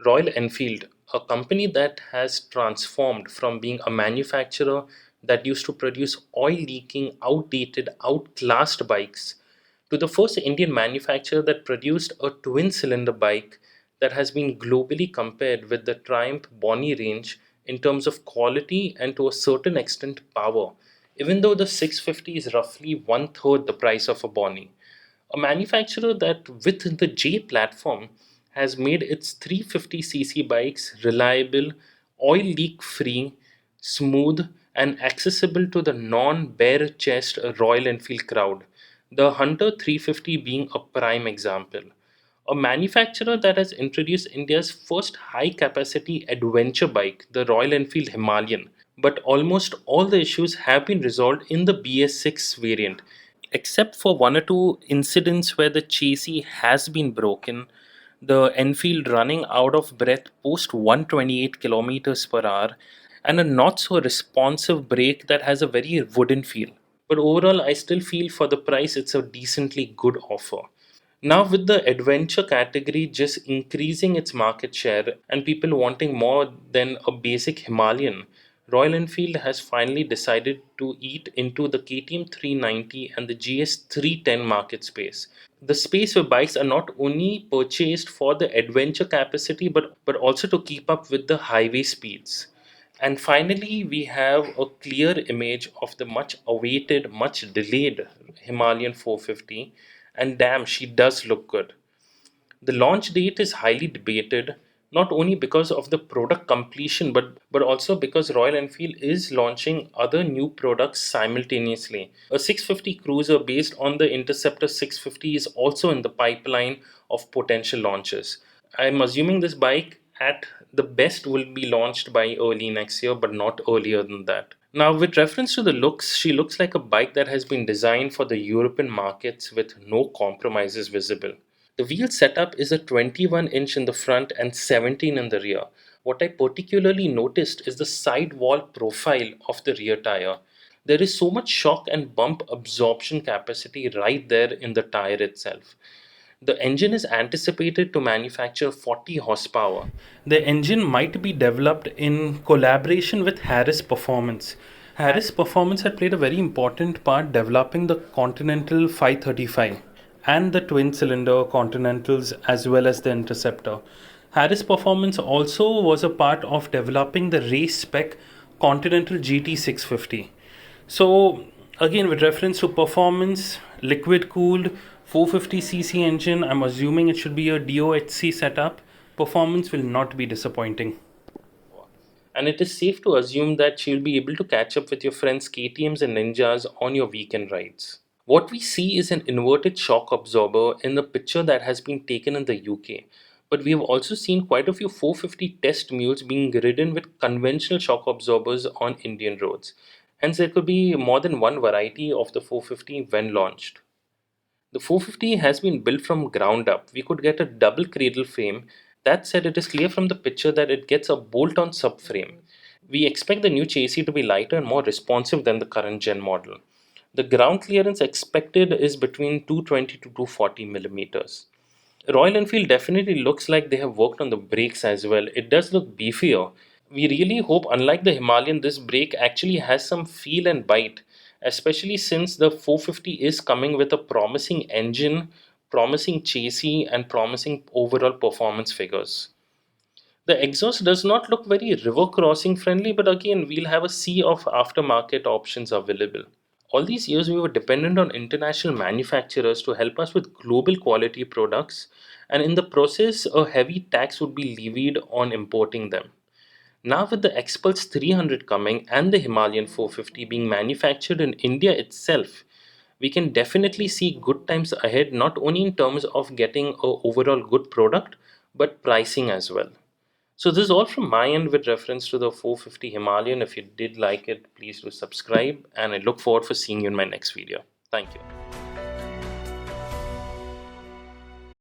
Royal Enfield, a company that has transformed from being a manufacturer that used to produce oil leaking, outdated, outclassed bikes to the first Indian manufacturer that produced a twin cylinder bike that has been globally compared with the Triumph Bonnie range in terms of quality and to a certain extent power, even though the 650 is roughly one third the price of a Bonnie. A manufacturer that, with the J platform, has made its 350cc bikes reliable, oil leak free, smooth, and accessible to the non bare chest Royal Enfield crowd, the Hunter 350 being a prime example. A manufacturer that has introduced India's first high capacity adventure bike, the Royal Enfield Himalayan, but almost all the issues have been resolved in the BS6 variant, except for one or two incidents where the chassis has been broken, the Enfield running out of breath post 128 kilometers per hour, and a not so responsive brake that has a very wooden feel. But overall, I still feel for the price, it's a decently good offer. Now, with the adventure category just increasing its market share and people wanting more than a basic Himalayan, Royal Enfield has finally decided to eat into the KTM 390 and the GS 310 market space. The space where bikes are not only purchased for the adventure capacity but also to keep up with the highway speeds. And finally, we have a clear image of the much awaited, much delayed Himalayan 450, and damn, she does look good. The launch date is highly debated, not only because of the product completion, but also because Royal Enfield is launching other new products simultaneously. A 650 cruiser based on the Interceptor 650 is also in the pipeline of potential launches. I'm assuming this bike at the best will be launched by early next year, but not earlier than that. Now, with reference to the looks, she looks like a bike that has been designed for the European markets with no compromises visible. The wheel setup is a 21 inch in the front and 17 in the rear. What I particularly noticed is the sidewall profile of the rear tire. There is so much shock and bump absorption capacity right there in the tire itself. The engine is anticipated to manufacture 40 horsepower. The engine might be developed in collaboration with Harris Performance. Harris Performance had played a very important part developing the Continental 535 and the twin cylinder Continentals as well as the Interceptor. Harris Performance also was a part of developing the race spec Continental GT 650. So, again, with reference to performance, liquid cooled 450cc engine, I'm assuming it should be a DOHC setup. Performance will not be disappointing. And it is safe to assume that you'll be able to catch up with your friends' KTMs and Ninjas on your weekend rides. What we see is an inverted shock absorber in the picture that has been taken in the UK. But we have also seen quite a few 450 test mules being ridden with conventional shock absorbers on Indian roads. Hence, there could be more than one variety of the 450 when launched. The 450 has been built from ground up. We could get a double cradle frame. That said, it is clear from the picture that it gets a bolt-on subframe. We expect the new chassis to be lighter and more responsive than the current gen model. The ground clearance expected is between 220 to 240 millimeters. Royal Enfield definitely looks like they have worked on the brakes as well. It does look beefier. We really hope, unlike the Himalayan, this brake actually has some feel and bite, especially since the 450 is coming with a promising engine, promising chassis, and promising overall performance figures. The exhaust does not look very river crossing friendly, but again, we'll have a sea of aftermarket options available. All these years, we were dependent on international manufacturers to help us with global quality products, and in the process, a heavy tax would be levied on importing them. Now, with the Xpulse 300 coming and the Himalayan 450 being manufactured in India itself, we can definitely see good times ahead, not only in terms of getting a overall good product, but pricing as well. So this is all from my end with reference to the 450 Himalayan. If you did like it, please do subscribe, and I look forward for seeing you in my next video. Thank you.